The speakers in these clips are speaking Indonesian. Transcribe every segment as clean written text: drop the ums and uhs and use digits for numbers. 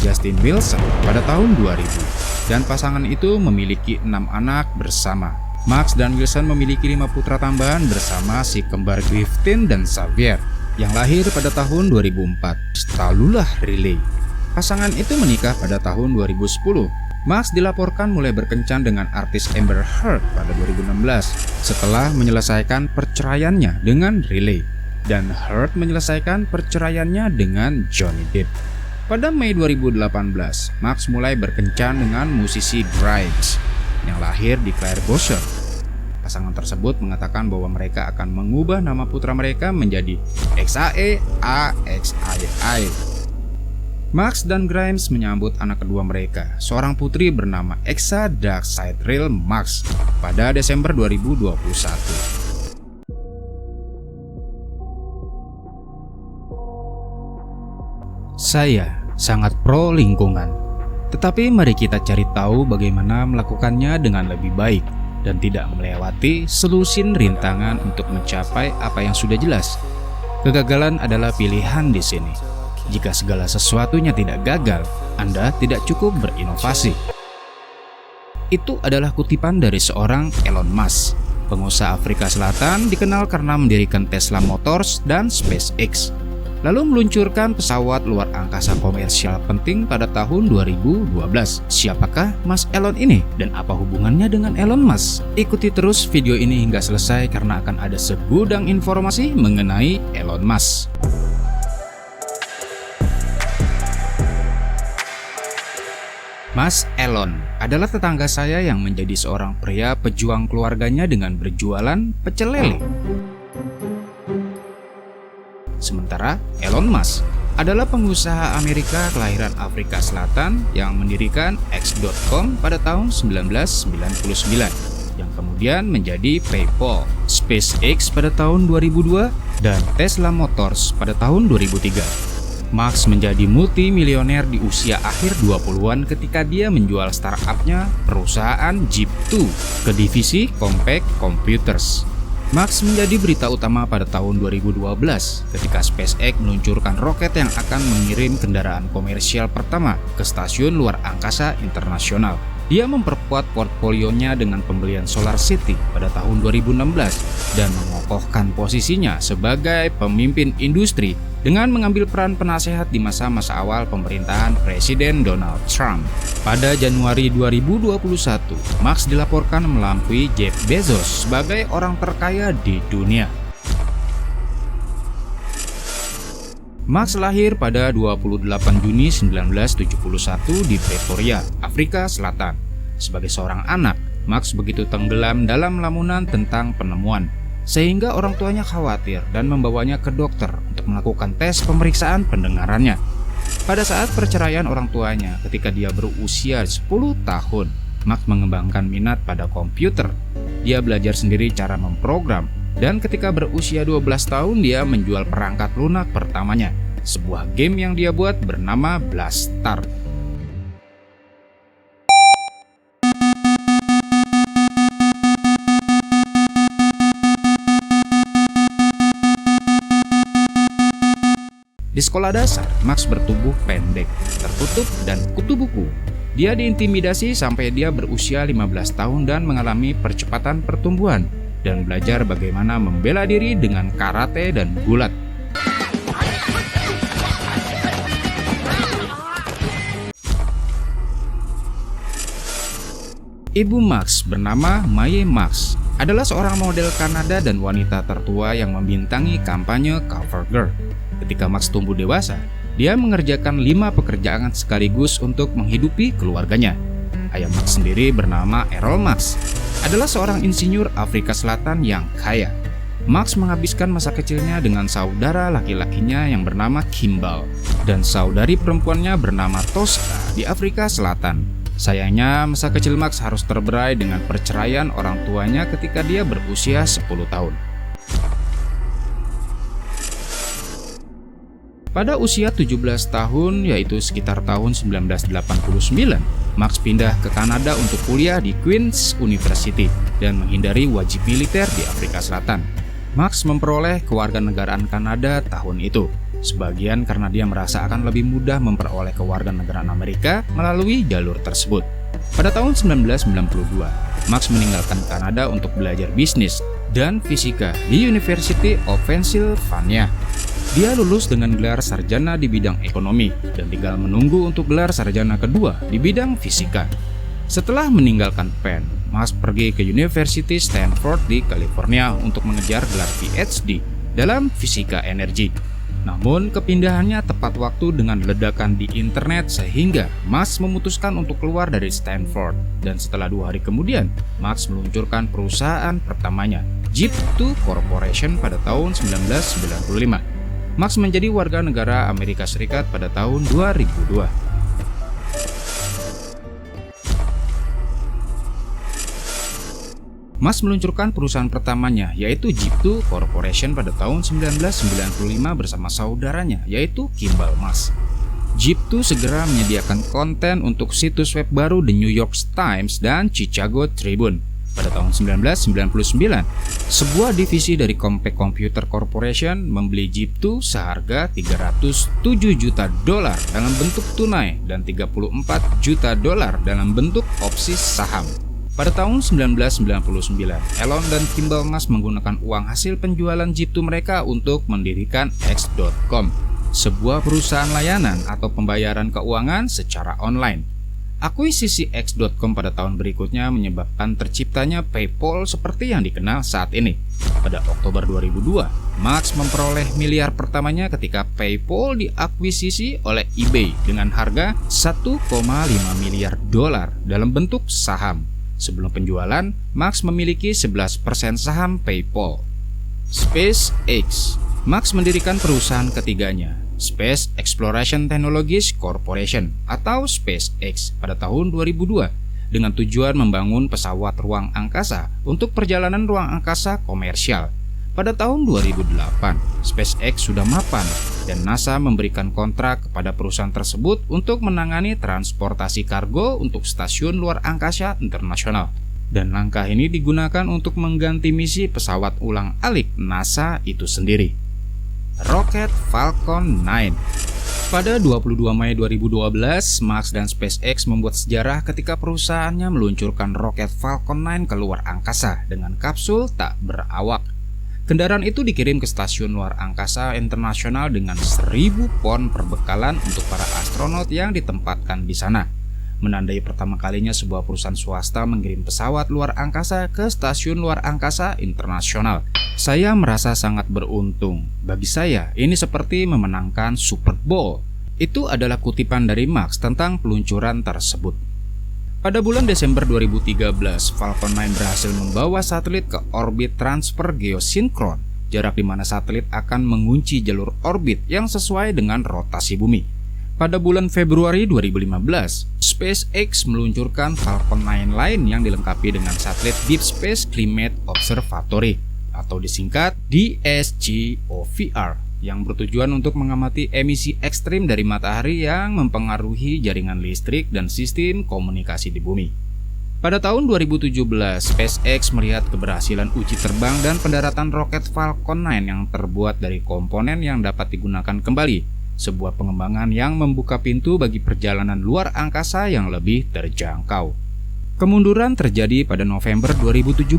Justin Wilson pada tahun 2000. Dan pasangan itu memiliki 6 anak bersama. Max dan Wilson memiliki 5 putra tambahan bersama si kembar Griffin dan Xavier yang lahir pada tahun 2004. Lalulah Riley. Pasangan itu menikah pada tahun 2010. Max dilaporkan mulai berkencan dengan artis Amber Heard pada 2016 setelah menyelesaikan perceraiannya dengan Riley, dan Heard menyelesaikan perceraiannya dengan Johnny Depp. Pada Mei 2018, Max mulai berkencan dengan musisi Grimes yang lahir di Clare Bowser. Pasangan tersebut mengatakan bahwa mereka akan mengubah nama putra mereka menjadi XAE AXAI. Max dan Grimes menyambut anak kedua mereka, seorang putri bernama Exa Darkseidril Max, pada Desember 2021. Saya sangat pro lingkungan, tetapi mari kita cari tahu bagaimana melakukannya dengan lebih baik dan tidak melewati selusin rintangan untuk mencapai apa yang sudah jelas. Kegagalan adalah pilihan di sini. Jika segala sesuatunya tidak gagal, Anda tidak cukup berinovasi. Itu adalah kutipan dari seorang Elon Musk, pengusaha Afrika Selatan dikenal karena mendirikan Tesla Motors dan SpaceX, lalu meluncurkan pesawat luar angkasa komersial penting pada tahun 2012. Siapakah Mas Elon ini dan apa hubungannya dengan Elon Musk? Ikuti terus video ini hingga selesai karena akan ada segudang informasi mengenai Elon Musk. Mas Elon adalah tetangga saya yang menjadi seorang pria pejuang keluarganya dengan berjualan pecel lele. Sementara Elon Musk adalah pengusaha Amerika kelahiran Afrika Selatan yang mendirikan X.com pada tahun 1999 yang kemudian menjadi PayPal, SpaceX pada tahun 2002, dan Tesla Motors pada tahun 2003. Max menjadi multimilioner di usia akhir 20-an ketika dia menjual startupnya perusahaan Jeep2 ke divisi Compaq Computers. Max menjadi berita utama pada tahun 2012 ketika SpaceX meluncurkan roket yang akan mengirim kendaraan komersial pertama ke stasiun luar angkasa internasional. Dia memperkuat portfolionya dengan pembelian SolarCity pada tahun 2016 dan mengokohkan posisinya sebagai pemimpin industri dengan mengambil peran penasehat di masa-masa awal pemerintahan Presiden Donald Trump. Pada Januari 2021, Max dilaporkan melampaui Jeff Bezos sebagai orang terkaya di dunia. Max lahir pada 28 Juni 1971 di Pretoria, Afrika Selatan. Sebagai seorang anak, Max begitu tenggelam dalam lamunan tentang penemuan, sehingga orang tuanya khawatir dan membawanya ke dokter untuk melakukan tes pemeriksaan pendengarannya. Pada saat perceraian orang tuanya ketika dia berusia 10 tahun, Max mengembangkan minat pada komputer. Dia belajar sendiri cara memprogram, dan ketika berusia 12 tahun dia menjual perangkat lunak pertamanya, sebuah game yang dia buat bernama Blastar. Di sekolah dasar, Max bertubuh pendek, tertutup, dan kutu buku. Dia diintimidasi sampai dia berusia 15 tahun dan mengalami percepatan pertumbuhan dan belajar bagaimana membela diri dengan karate dan gulat. Ibu Max bernama Mae Max adalah seorang model Kanada dan wanita tertua yang membintangi kampanye CoverGirl. Ketika Max tumbuh dewasa, dia mengerjakan 5 pekerjaan sekaligus untuk menghidupi keluarganya. Ayah Max sendiri bernama Errol Max, adalah seorang insinyur Afrika Selatan yang kaya. Max menghabiskan masa kecilnya dengan saudara laki-lakinya yang bernama Kimball dan saudari perempuannya bernama Tosca di Afrika Selatan. Sayangnya, masa kecil Max harus terberai dengan perceraian orang tuanya ketika dia berusia 10 tahun. Pada usia 17 tahun, yaitu sekitar tahun 1989, Max pindah ke Kanada untuk kuliah di Queen's University dan menghindari wajib militer di Afrika Selatan. Max memperoleh kewarganegaraan Kanada tahun itu. Sebagian karena dia merasa akan lebih mudah memperoleh kewarganegaraan Amerika melalui jalur tersebut. Pada tahun 1992, Max meninggalkan Kanada untuk belajar bisnis dan fisika di University of Pennsylvania. Dia lulus dengan gelar sarjana di bidang ekonomi dan tinggal menunggu untuk gelar sarjana kedua di bidang fisika. Setelah meninggalkan Penn, Max pergi ke University Stanford di California untuk mengejar gelar PhD dalam fisika energi. Namun kepindahannya tepat waktu dengan ledakan di internet sehingga Max memutuskan untuk keluar dari Stanford. Dan setelah 2 hari kemudian, Max meluncurkan perusahaan pertamanya, Jeep2 Corporation pada tahun 1995. Max menjadi warga negara Amerika Serikat pada tahun 2002. Max meluncurkan perusahaan pertamanya yaitu Jeep2 Corporation pada tahun 1995 bersama saudaranya yaitu Kimball Mas. Jeep2 segera menyediakan konten untuk situs web baru The New York Times dan Chicago Tribune. Pada tahun 1999, sebuah divisi dari Compaq Computer Corporation membeli Jeep2 seharga $307 juta dalam bentuk tunai dan $34 juta dalam bentuk opsi saham. Pada tahun 1999, Elon dan Kimball Mas menggunakan uang hasil penjualan Jeep2 mereka untuk mendirikan X.com, sebuah perusahaan layanan atau pembayaran keuangan secara online. Akuisisi X.com pada tahun berikutnya menyebabkan terciptanya PayPal seperti yang dikenal saat ini. Pada Oktober 2002, Max memperoleh miliar pertamanya ketika PayPal diakuisisi oleh eBay dengan harga $1,5 miliar dalam bentuk saham. Sebelum penjualan, Max memiliki 11% saham PayPal. SpaceX. Max mendirikan perusahaan ketiganya, Space Exploration Technologies Corporation atau SpaceX pada tahun 2002 dengan tujuan membangun pesawat ruang angkasa untuk perjalanan ruang angkasa komersial. Pada tahun 2008, SpaceX sudah mapan dan NASA memberikan kontrak kepada perusahaan tersebut untuk menangani transportasi kargo untuk stasiun luar angkasa internasional. Dan langkah ini digunakan untuk mengganti misi pesawat ulang-alik NASA itu sendiri. Roket Falcon 9. Pada 22 Mei 2012, Max dan SpaceX membuat sejarah ketika perusahaannya meluncurkan roket Falcon 9 ke luar angkasa dengan kapsul tak berawak. Kendaraan itu dikirim ke stasiun luar angkasa internasional dengan 1000 pon perbekalan untuk para astronot yang ditempatkan di sana. Menandai pertama kalinya sebuah perusahaan swasta mengirim pesawat luar angkasa ke stasiun luar angkasa internasional. Saya merasa sangat beruntung. Bagi saya, ini seperti memenangkan Super Bowl. Itu adalah kutipan dari Max tentang peluncuran tersebut. Pada bulan Desember 2013, Falcon 9 berhasil membawa satelit ke orbit transfer geosinkron, jarak di mana satelit akan mengunci jalur orbit yang sesuai dengan rotasi bumi. Pada bulan Februari 2015, SpaceX meluncurkan Falcon 9 lain yang dilengkapi dengan satelit Deep Space Climate Observatory atau disingkat DSGOVR yang bertujuan untuk mengamati emisi ekstrim dari matahari yang mempengaruhi jaringan listrik dan sistem komunikasi di bumi. Pada tahun 2017, SpaceX melihat keberhasilan uji terbang dan pendaratan roket Falcon 9 yang terbuat dari komponen yang dapat digunakan kembali, sebuah pengembangan yang membuka pintu bagi perjalanan luar angkasa yang lebih terjangkau. Kemunduran terjadi pada November 2017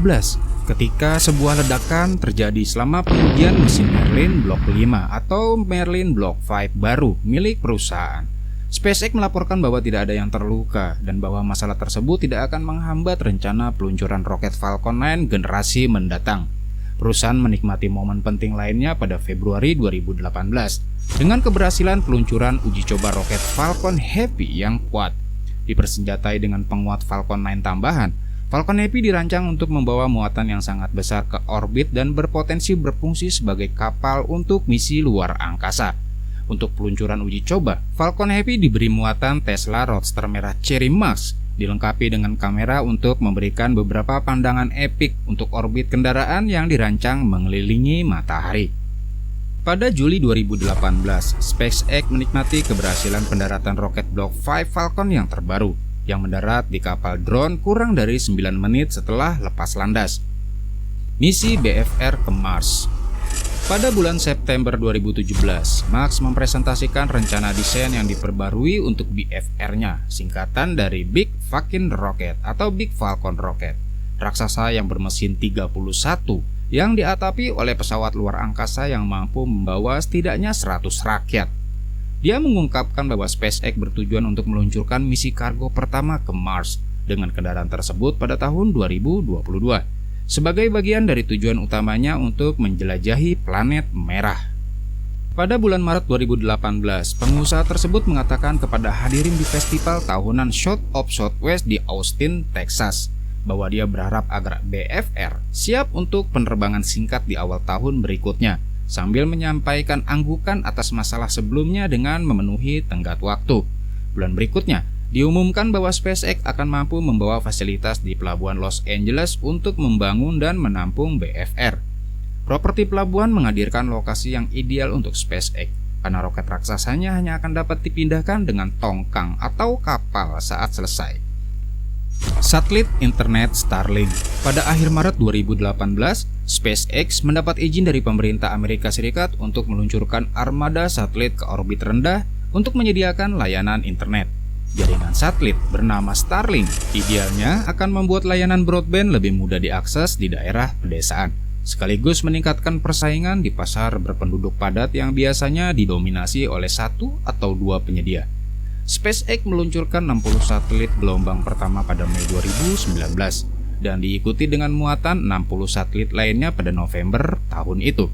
ketika sebuah ledakan terjadi selama pengujian mesin Merlin Block 5 atau Merlin Block 5 baru milik perusahaan. SpaceX melaporkan bahwa tidak ada yang terluka dan bahwa masalah tersebut tidak akan menghambat rencana peluncuran roket Falcon 9 generasi mendatang. Perusahaan menikmati momen penting lainnya pada Februari 2018 dengan keberhasilan peluncuran uji coba roket Falcon Heavy yang kuat. Dipersenjatai dengan penguat Falcon 9 tambahan, Falcon Heavy dirancang untuk membawa muatan yang sangat besar ke orbit dan berpotensi berfungsi sebagai kapal untuk misi luar angkasa. Untuk peluncuran uji coba, Falcon Heavy diberi muatan Tesla Roadster merah Cherry Max, dilengkapi dengan kamera untuk memberikan beberapa pandangan epik untuk orbit kendaraan yang dirancang mengelilingi matahari. Pada Juli 2018, SpaceX menikmati keberhasilan pendaratan roket Block 5 Falcon yang terbaru, yang mendarat di kapal drone kurang dari 9 menit setelah lepas landas. Misi BFR ke Mars. Pada bulan September 2017, Max mempresentasikan rencana desain yang diperbarui untuk BFR-nya, singkatan dari Big Falcon Rocket atau Big Falcon Rocket, raksasa yang bermesin 31 yang diatapi oleh pesawat luar angkasa yang mampu membawa setidaknya 100 rakyat. Dia mengungkapkan bahwa SpaceX bertujuan untuk meluncurkan misi kargo pertama ke Mars dengan kendaraan tersebut pada tahun 2022. Sebagai bagian dari tujuan utamanya untuk menjelajahi planet merah. Pada bulan Maret 2018, pengusaha tersebut mengatakan kepada hadirin di festival tahunan South of Southwest di Austin, Texas, bahwa dia berharap agar BFR siap untuk penerbangan singkat di awal tahun berikutnya, sambil menyampaikan anggukan atas masalah sebelumnya dengan memenuhi tenggat waktu. Bulan berikutnya, diumumkan bahwa SpaceX akan mampu membawa fasilitas di Pelabuhan Los Angeles untuk membangun dan menampung BFR. Properti pelabuhan menghadirkan lokasi yang ideal untuk SpaceX, karena roket raksasanya hanya akan dapat dipindahkan dengan tongkang atau kapal saat selesai. Satelit internet Starlink. Pada akhir Maret 2018, SpaceX mendapat izin dari pemerintah Amerika Serikat untuk meluncurkan armada satelit ke orbit rendah untuk menyediakan layanan internet. Jaringan satelit bernama Starlink idealnya akan membuat layanan broadband lebih mudah diakses di daerah pedesaan, sekaligus meningkatkan persaingan di pasar berpenduduk padat yang biasanya didominasi oleh satu atau dua penyedia. SpaceX meluncurkan 60 satelit gelombang pertama pada Mei 2019 dan diikuti dengan muatan 60 satelit lainnya pada November tahun itu.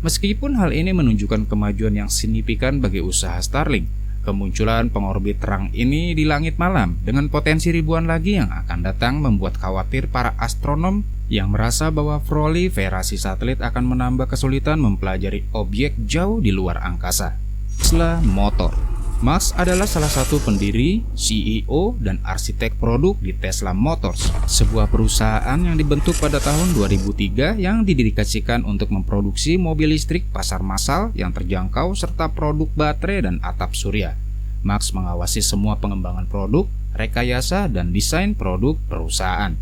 Meskipun hal ini menunjukkan kemajuan yang signifikan bagi usaha Starlink, kemunculan pengorbit terang ini di langit malam dengan potensi ribuan lagi yang akan datang membuat khawatir para astronom yang merasa bahwa proliferasi satelit akan menambah kesulitan mempelajari objek jauh di luar angkasa. Tesla Motor. Musk adalah salah satu pendiri, CEO, dan arsitek produk di Tesla Motors, sebuah perusahaan yang dibentuk pada tahun 2003 yang didedikasikan untuk memproduksi mobil listrik pasar massal yang terjangkau serta produk baterai dan atap surya. Musk mengawasi semua pengembangan produk, rekayasa, dan desain produk perusahaan.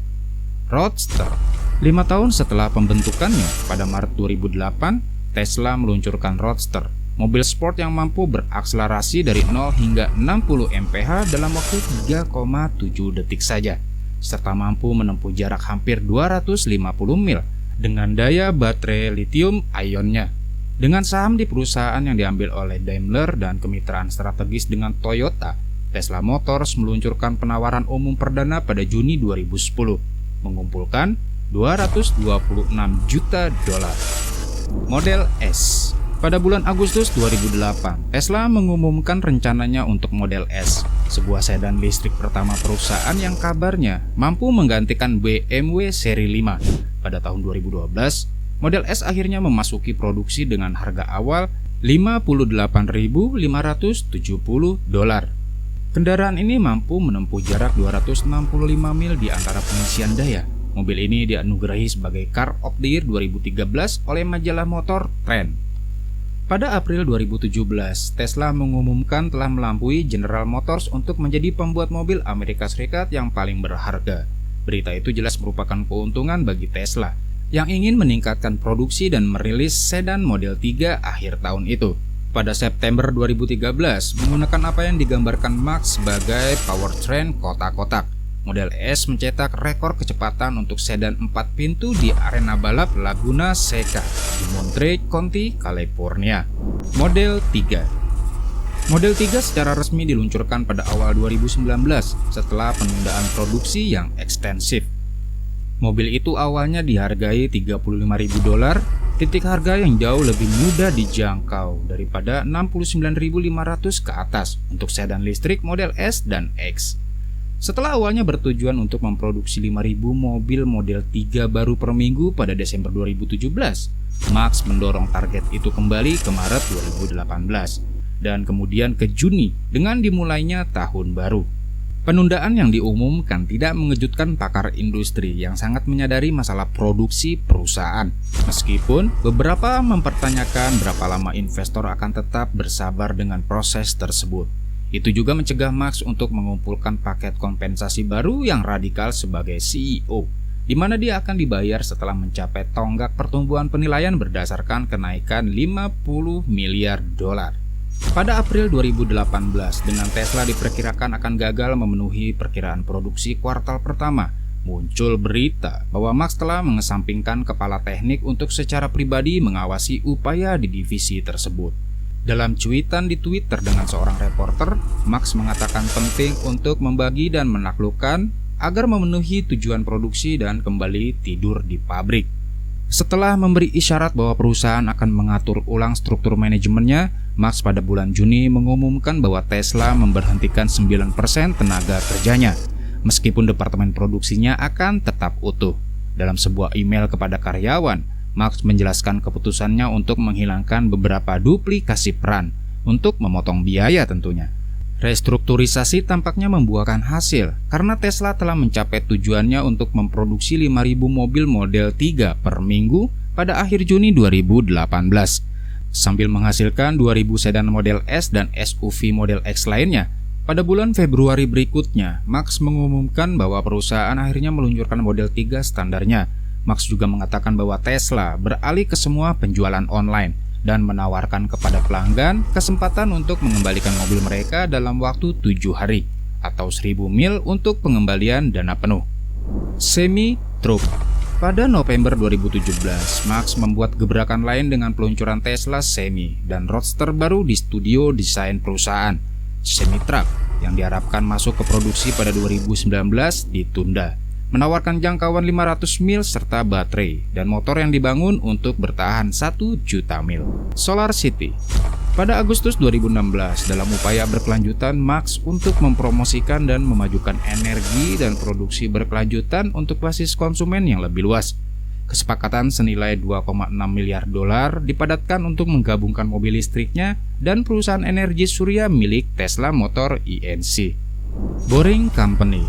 Roadster. 5 tahun setelah pembentukannya, pada Maret 2008, Tesla meluncurkan Roadster, mobil sport yang mampu berakselerasi dari 0 hingga 60 mph dalam waktu 3,7 detik saja, serta mampu menempuh jarak hampir 250 mil dengan daya baterai lithium-ionnya. Dengan saham di perusahaan yang diambil oleh Daimler dan kemitraan strategis dengan Toyota, Tesla Motors meluncurkan penawaran umum perdana pada Juni 2010, mengumpulkan $226 juta. Model S. Pada bulan Agustus 2008, Tesla mengumumkan rencananya untuk Model S, sebuah sedan listrik pertama perusahaan yang kabarnya mampu menggantikan BMW seri 5. Pada tahun 2012, Model S akhirnya memasuki produksi dengan harga awal $58.570. Kendaraan ini mampu menempuh jarak 265 mil di antara pengisian daya. Mobil ini dianugerahi sebagai Car of the Year 2013 oleh majalah motor Trend. Pada April 2017, Tesla mengumumkan telah melampaui General Motors untuk menjadi pembuat mobil Amerika Serikat yang paling berharga. Berita itu jelas merupakan keuntungan bagi Tesla yang ingin meningkatkan produksi dan merilis sedan Model 3 akhir tahun itu. Pada September 2013, menggunakan apa yang digambarkan Musk sebagai powertrain kotak-kotak, Model S mencetak rekor kecepatan untuk sedan 4 pintu di arena balap Laguna Seca di Monterey County, California. Model 3. Model 3 secara resmi diluncurkan pada awal 2019 setelah penundaan produksi yang ekstensif. Mobil itu awalnya dihargai $35.000, titik harga yang jauh lebih mudah dijangkau daripada $69.500 ke atas untuk sedan listrik Model S dan X. Setelah awalnya bertujuan untuk memproduksi 5.000 mobil Model 3 baru per minggu pada Desember 2017, Musk mendorong target itu kembali ke Maret 2018 dan kemudian ke Juni dengan dimulainya tahun baru. Penundaan yang diumumkan tidak mengejutkan pakar industri yang sangat menyadari masalah produksi perusahaan, meskipun beberapa mempertanyakan berapa lama investor akan tetap bersabar dengan proses tersebut. Itu juga mencegah Musk untuk mengumpulkan paket kompensasi baru yang radikal sebagai CEO. di mana dia akan dibayar setelah mencapai tonggak pertumbuhan penilaian berdasarkan kenaikan 50 miliar dolar. Pada April 2018, dengan Tesla diperkirakan akan gagal memenuhi perkiraan produksi kuartal pertama, muncul berita bahwa Max telah mengesampingkan kepala teknik untuk secara pribadi mengawasi upaya di divisi tersebut. Dalam cuitan di Twitter dengan seorang reporter, Max mengatakan penting untuk membagi dan menaklukkan agar memenuhi tujuan produksi dan kembali tidur di pabrik. Setelah memberi isyarat bahwa perusahaan akan mengatur ulang struktur manajemennya, Max pada bulan Juni mengumumkan bahwa Tesla memberhentikan 9% tenaga kerjanya, meskipun departemen produksinya akan tetap utuh. Dalam sebuah email kepada karyawan, Max menjelaskan keputusannya untuk menghilangkan beberapa duplikasi peran untuk memotong biaya tentunya. Restrukturisasi tampaknya membuahkan hasil karena Tesla telah mencapai tujuannya untuk memproduksi 5.000 mobil model 3 per minggu pada akhir Juni 2018, sambil menghasilkan 2.000 sedan model S dan SUV model X lainnya. Pada bulan Februari berikutnya, Max mengumumkan bahwa perusahaan akhirnya meluncurkan model 3 standarnya. Max juga mengatakan bahwa Tesla beralih ke semua penjualan online dan menawarkan kepada pelanggan kesempatan untuk mengembalikan mobil mereka dalam waktu 7 hari atau 1.000 mil untuk pengembalian dana penuh. Semi-Truck. Pada November 2017, Max membuat gebrakan lain dengan peluncuran Tesla Semi dan Roadster baru di studio desain perusahaan. Semi-Truck yang diharapkan masuk ke produksi pada 2019 ditunda, menawarkan jangkauan 500 mil serta baterai dan motor yang dibangun untuk bertahan 1 juta mil. Solar City. Pada Agustus 2016, dalam upaya berkelanjutan Max untuk mempromosikan dan memajukan energi dan produksi berkelanjutan untuk basis konsumen yang lebih luas, kesepakatan senilai 2,6 miliar dolar dipadatkan untuk menggabungkan mobil listriknya dan perusahaan energi surya milik Tesla Motor Inc. Boring Company.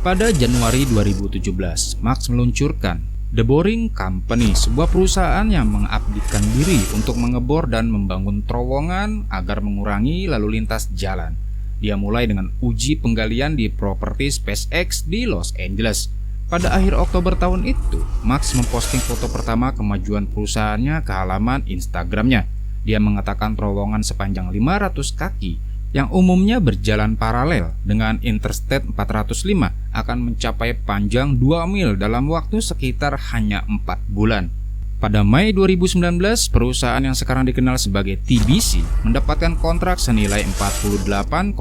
Pada Januari 2017, Max meluncurkan The Boring Company, sebuah perusahaan yang mengabdikan diri untuk mengebor dan membangun terowongan agar mengurangi lalu lintas jalan. Dia mulai dengan uji penggalian di properti SpaceX di Los Angeles. Pada akhir Oktober tahun itu, Max memposting foto pertama kemajuan perusahaannya ke halaman Instagramnya. Dia mengatakan terowongan sepanjang 500 kaki yang umumnya berjalan paralel dengan Interstate 405 akan mencapai panjang 2 mil dalam waktu sekitar hanya 4 bulan. Pada Mei 2019, perusahaan yang sekarang dikenal sebagai TBC mendapatkan kontrak senilai 48,7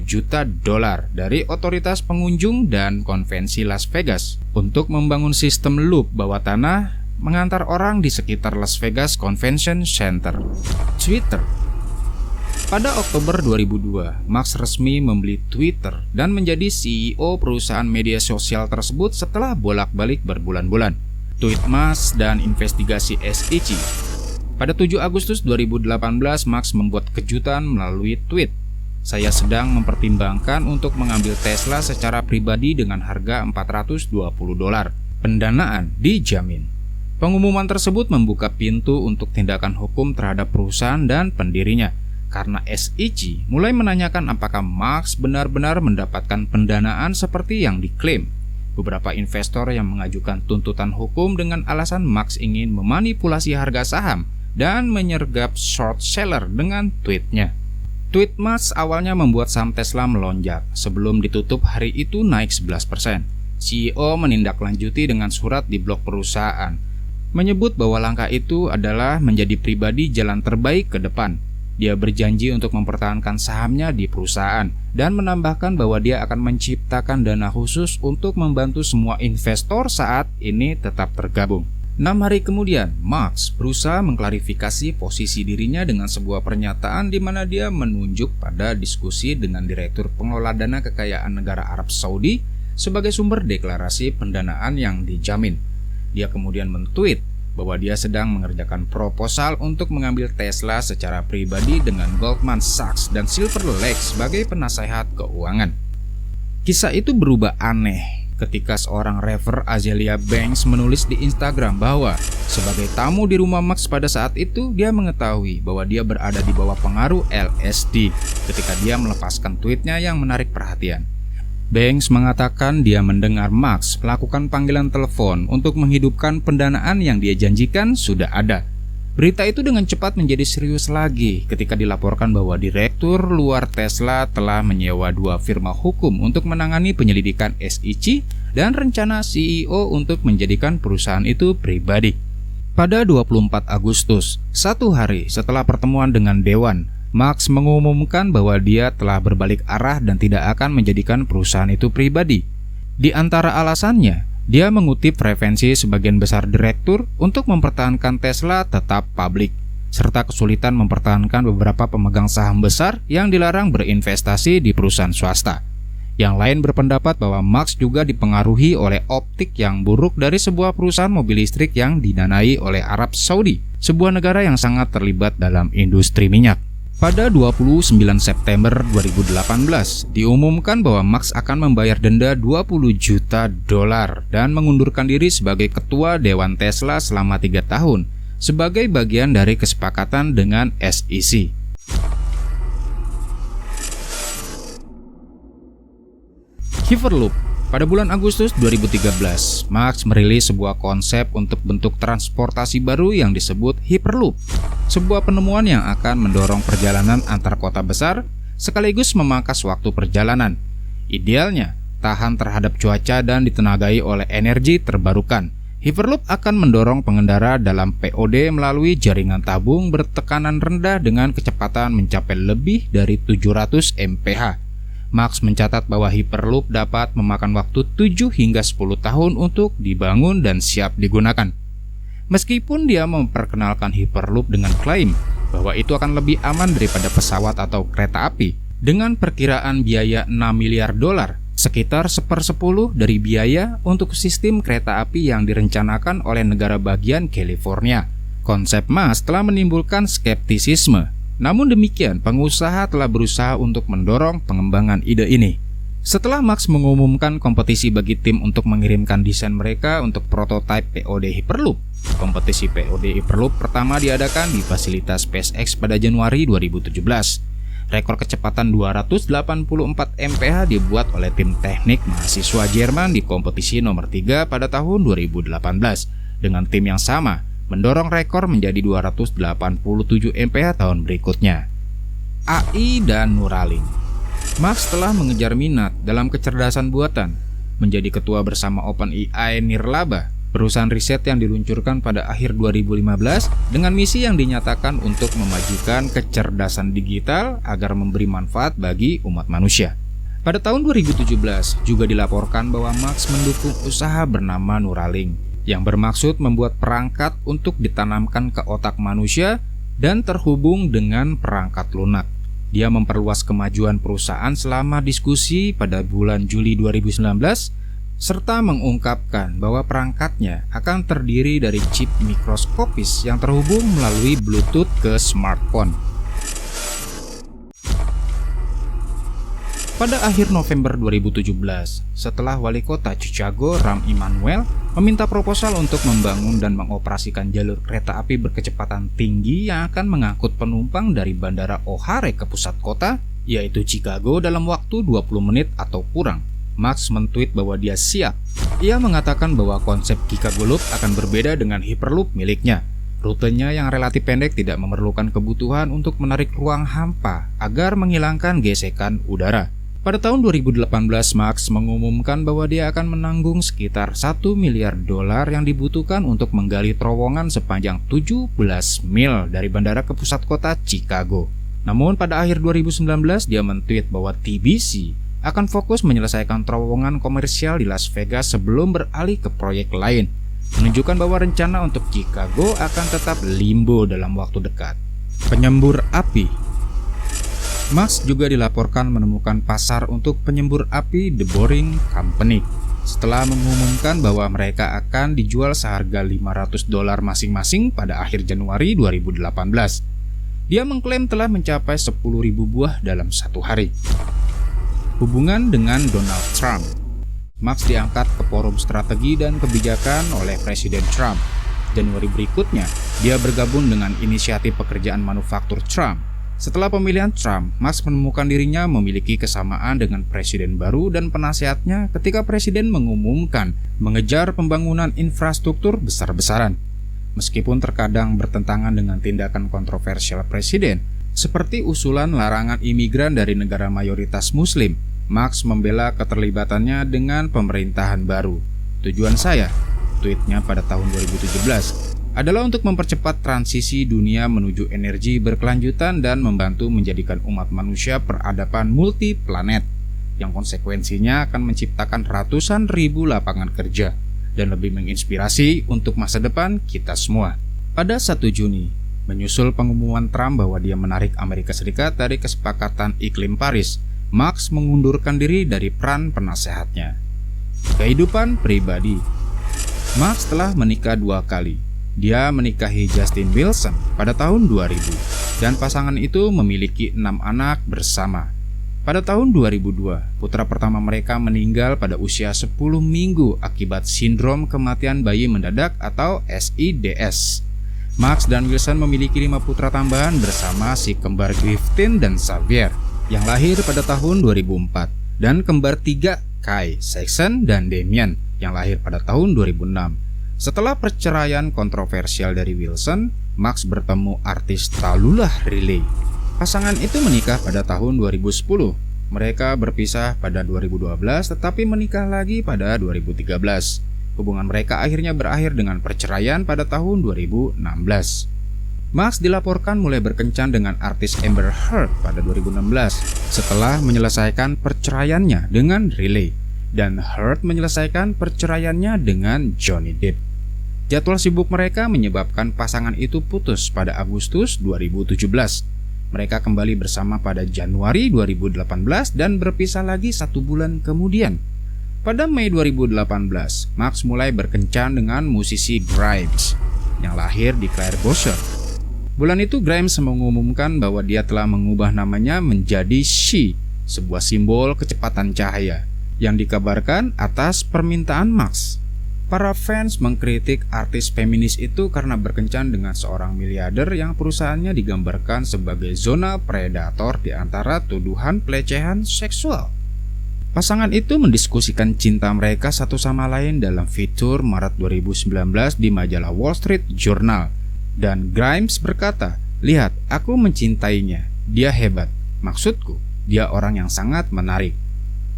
juta dolar dari otoritas pengunjung dan konvensi Las Vegas untuk membangun sistem loop bawah tanah mengantar orang di sekitar Las Vegas Convention Center. Twitter. Pada Oktober 2002, Max resmi membeli Twitter dan menjadi CEO perusahaan media sosial tersebut setelah bolak-balik berbulan-bulan. Tweet Max dan investigasi SEC. Pada 7 Agustus 2018, Max membuat kejutan melalui tweet. Saya sedang mempertimbangkan untuk mengambil Tesla secara pribadi dengan harga $420. Pendanaan dijamin. Pengumuman tersebut membuka pintu untuk tindakan hukum terhadap perusahaan dan pendirinya, karena SEC mulai menanyakan apakah Max benar-benar mendapatkan pendanaan seperti yang diklaim. Beberapa investor yang mengajukan tuntutan hukum dengan alasan Max ingin memanipulasi harga saham dan menyergap short seller dengan tweetnya. Tweet Max awalnya membuat saham Tesla melonjak. Sebelum ditutup hari itu naik 11%. CEO menindaklanjuti dengan surat di blog perusahaan, menyebut bahwa langkah itu adalah menjadi pribadi jalan terbaik ke depan. Dia berjanji untuk mempertahankan sahamnya di perusahaan dan menambahkan bahwa dia akan menciptakan dana khusus untuk membantu semua investor saat ini tetap tergabung. 6 hari kemudian, Max berusaha mengklarifikasi posisi dirinya dengan sebuah pernyataan di mana dia menunjuk pada diskusi dengan Direktur Pengelola Dana Kekayaan Negara Arab Saudi sebagai sumber deklarasi pendanaan yang dijamin. Dia kemudian men-tweet bahwa dia sedang mengerjakan proposal untuk mengambil Tesla secara pribadi dengan Goldman Sachs dan Silver Lake sebagai penasehat keuangan. Kisah itu berubah aneh ketika seorang rever Azealia Banks menulis di Instagram bahwa sebagai tamu di rumah Max pada saat itu, dia mengetahui bahwa dia berada di bawah pengaruh LSD ketika dia melepaskan tweetnya yang menarik perhatian. Banks mengatakan dia mendengar Marx melakukan panggilan telepon untuk menghidupkan pendanaan yang dia janjikan sudah ada. Berita itu dengan cepat menjadi serius lagi ketika dilaporkan bahwa direktur luar Tesla telah menyewa 2 firma hukum untuk menangani penyelidikan SEC dan rencana CEO untuk menjadikan perusahaan itu pribadi. Pada 24 Agustus, 1 hari setelah pertemuan dengan Dewan, Marx mengumumkan bahwa dia telah berbalik arah dan tidak akan menjadikan perusahaan itu pribadi. Di antara alasannya, dia mengutip preferensi sebagian besar direktur untuk mempertahankan Tesla tetap publik, serta kesulitan mempertahankan beberapa pemegang saham besar yang dilarang berinvestasi di perusahaan swasta. Yang lain berpendapat bahwa Marx juga dipengaruhi oleh optik yang buruk dari sebuah perusahaan mobil listrik yang didanai oleh Arab Saudi, sebuah negara yang sangat terlibat dalam industri minyak. Pada 29 September 2018, diumumkan bahwa Marx akan membayar denda $20 juta dan mengundurkan diri sebagai ketua Dewan Tesla selama 3 tahun sebagai bagian dari kesepakatan dengan SEC. Hyperloop. Pada bulan Agustus 2013, Marx merilis sebuah konsep untuk bentuk transportasi baru yang disebut Hyperloop, sebuah penemuan yang akan mendorong perjalanan antar kota besar sekaligus memangkas waktu perjalanan. Idealnya, tahan terhadap cuaca dan ditenagai oleh energi terbarukan. Hyperloop akan mendorong pengendara dalam POD melalui jaringan tabung bertekanan rendah dengan kecepatan mencapai lebih dari 700 mph. Marx mencatat bahwa Hyperloop dapat memakan waktu 7 hingga 10 tahun untuk dibangun dan siap digunakan. Meskipun dia memperkenalkan Hyperloop dengan klaim bahwa itu akan lebih aman daripada pesawat atau kereta api, dengan perkiraan biaya $6 miliar, sekitar 1/10 dari biaya untuk sistem kereta api yang direncanakan oleh negara bagian California. Konsep Marx telah menimbulkan skeptisisme. Namun demikian, pengusaha telah berusaha untuk mendorong pengembangan ide ini. Setelah Marx mengumumkan kompetisi bagi tim untuk mengirimkan desain mereka untuk prototipe POD Hyperloop, kompetisi POD Hyperloop pertama diadakan di fasilitas SpaceX pada Januari 2017. Rekor kecepatan 284 mph dibuat oleh tim teknik mahasiswa Jerman di kompetisi nomor 3 pada tahun 2018. Dengan tim yang sama, mendorong rekor menjadi 287 mph tahun berikutnya. AI dan Neuralink. Marx telah mengejar minat dalam kecerdasan buatan, menjadi ketua bersama OpenAI Nirlaba, perusahaan riset yang diluncurkan pada akhir 2015 dengan misi yang dinyatakan untuk memajukan kecerdasan digital agar memberi manfaat bagi umat manusia. Pada tahun 2017 juga dilaporkan bahwa Marx mendukung usaha bernama Neuralink, yang bermaksud membuat perangkat untuk ditanamkan ke otak manusia dan terhubung dengan perangkat lunak. Dia memperluas kemajuan perusahaan selama diskusi pada bulan Juli 2019, serta mengungkapkan bahwa perangkatnya akan terdiri dari chip mikroskopis yang terhubung melalui Bluetooth ke smartphone. Pada akhir November 2017, setelah wali kota Chicago, Rahm Emanuel, meminta proposal untuk membangun dan mengoperasikan jalur kereta api berkecepatan tinggi yang akan mengangkut penumpang dari Bandara O'Hare ke pusat kota, yaitu Chicago, dalam waktu 20 menit atau kurang, Marx men-tweet bahwa dia siap. Ia mengatakan bahwa konsep Chicago Loop akan berbeda dengan Hyperloop miliknya. Rutenya yang relatif pendek tidak memerlukan kebutuhan untuk menarik ruang hampa agar menghilangkan gesekan udara. Pada tahun 2018, Marx mengumumkan bahwa dia akan menanggung sekitar $1 miliar yang dibutuhkan untuk menggali terowongan sepanjang 17 mil dari bandara ke pusat kota Chicago. Namun pada akhir 2019, dia men-tweet bahwa TBC akan fokus menyelesaikan terowongan komersial di Las Vegas sebelum beralih ke proyek lain, menunjukkan bahwa rencana untuk Chicago akan tetap limbo dalam waktu dekat. Penyembur api. Marx juga dilaporkan menemukan pasar untuk penyembur api The Boring Company setelah mengumumkan bahwa mereka akan dijual seharga $500 masing-masing pada akhir Januari 2018. Dia mengklaim telah mencapai 10.000 buah dalam satu hari. Hubungan dengan Donald Trump. Marx diangkat ke forum strategi dan kebijakan oleh Presiden Trump. Januari berikutnya, dia bergabung dengan inisiatif pekerjaan manufaktur Trump. Setelah pemilihan Trump, Musk menemukan dirinya memiliki kesamaan dengan presiden baru dan penasehatnya ketika presiden mengumumkan mengejar pembangunan infrastruktur besar-besaran. Meskipun terkadang bertentangan dengan tindakan kontroversial presiden, seperti usulan larangan imigran dari negara mayoritas Muslim, Musk membela keterlibatannya dengan pemerintahan baru. Tujuan saya, tweetnya pada tahun 2017, adalah untuk mempercepat transisi dunia menuju energi berkelanjutan dan membantu menjadikan umat manusia peradaban multi planet, yang konsekuensinya akan menciptakan ratusan ribu lapangan kerja dan lebih menginspirasi untuk masa depan kita semua. Pada 1 Juni, menyusul pengumuman Trump bahwa dia menarik Amerika Serikat dari kesepakatan iklim Paris, Musk mengundurkan diri dari peran penasehatnya. Kehidupan pribadi. Musk telah menikah 2 kali. Dia menikahi Justin Wilson pada tahun 2000 dan pasangan itu memiliki 6 anak bersama. Pada tahun 2002, putra pertama mereka meninggal pada usia 10 minggu akibat sindrom kematian bayi mendadak atau SIDS. Musk dan Wilson memiliki 5 putra tambahan bersama si kembar Griffin dan Xavier yang lahir pada tahun 2004 dan kembar 3 Kai, Saxon, dan Damien yang lahir pada tahun 2006. Setelah perceraian kontroversial dari Wilson, Musk bertemu artis Tallulah Riley. Pasangan itu menikah pada tahun 2010. Mereka berpisah pada 2012 tetapi menikah lagi pada 2013. Hubungan mereka akhirnya berakhir dengan perceraian pada tahun 2016. Musk dilaporkan mulai berkencan dengan artis Amber Heard pada 2016 setelah menyelesaikan perceraiannya dengan Riley, dan Heard menyelesaikan perceraiannya dengan Johnny Depp. Jadwal sibuk mereka menyebabkan pasangan itu putus pada Agustus 2017. Mereka kembali bersama pada Januari 2018 dan berpisah lagi 1 bulan kemudian. Pada Mei 2018, Musk mulai berkencan dengan musisi Grimes yang lahir di Clare-Bosher. Bulan itu Grimes mengumumkan bahwa dia telah mengubah namanya menjadi She, sebuah simbol kecepatan cahaya, yang dikabarkan atas permintaan Musk. Para fans mengkritik artis feminis itu karena berkencan dengan seorang miliarder yang perusahaannya digambarkan sebagai zona predator di antara tuduhan pelecehan seksual. Pasangan itu mendiskusikan cinta mereka satu sama lain dalam fitur Maret 2019 di majalah Wall Street Journal. Dan Grimes berkata, "Lihat, aku mencintainya. Dia hebat. Maksudku, dia orang yang sangat menarik."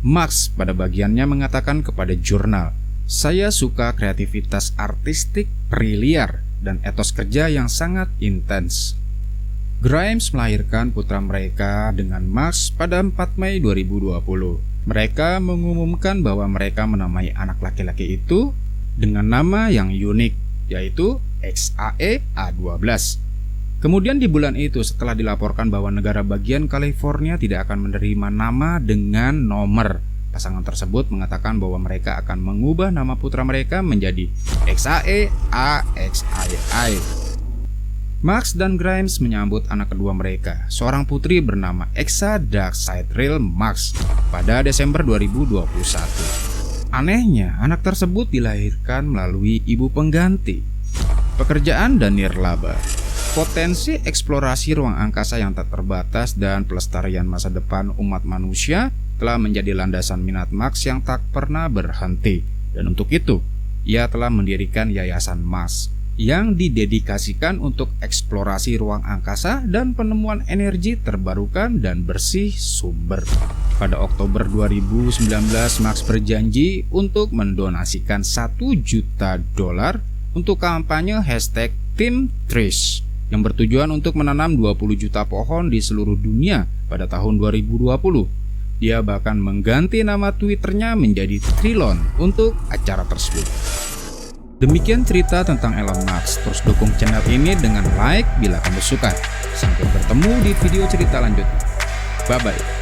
Musk pada bagiannya mengatakan kepada jurnal, "Saya suka kreativitas artistik brilian dan etos kerja yang sangat intens." Grimes melahirkan putra mereka dengan Musk pada 4 Mei 2020. Mereka mengumumkan bahwa mereka menamai anak laki-laki itu dengan nama yang unik, yaitu XAE-A12. Kemudian di bulan itu, setelah dilaporkan bahwa negara bagian California tidak akan menerima nama dengan nomor, pasangan tersebut mengatakan bahwa mereka akan mengubah nama putra mereka menjadi XAE-AXAI. Musk dan Grimes menyambut anak kedua mereka, seorang putri bernama Exa Darkseidril Musk, pada Desember 2021. Anehnya, anak tersebut dilahirkan melalui ibu pengganti. Pekerjaan dan nirlaba. Potensi eksplorasi ruang angkasa yang tak terbatas dan pelestarian masa depan umat manusia telah menjadi landasan minat Musk yang tak pernah berhenti. Dan untuk itu, ia telah mendirikan Yayasan Musk yang didedikasikan untuk eksplorasi ruang angkasa dan penemuan energi terbarukan dan bersih sumber. Pada Oktober 2019, Musk berjanji untuk mendonasikan $1 juta untuk kampanye #TeamTrees yang bertujuan untuk menanam 20 juta pohon di seluruh dunia pada tahun 2020. Dia bahkan mengganti nama Twitternya menjadi Trilon untuk acara tersebut. Demikian cerita tentang Elon Musk. Terus dukung channel ini dengan like bila kamu suka. Sampai bertemu di video cerita lanjutnya. Bye-bye.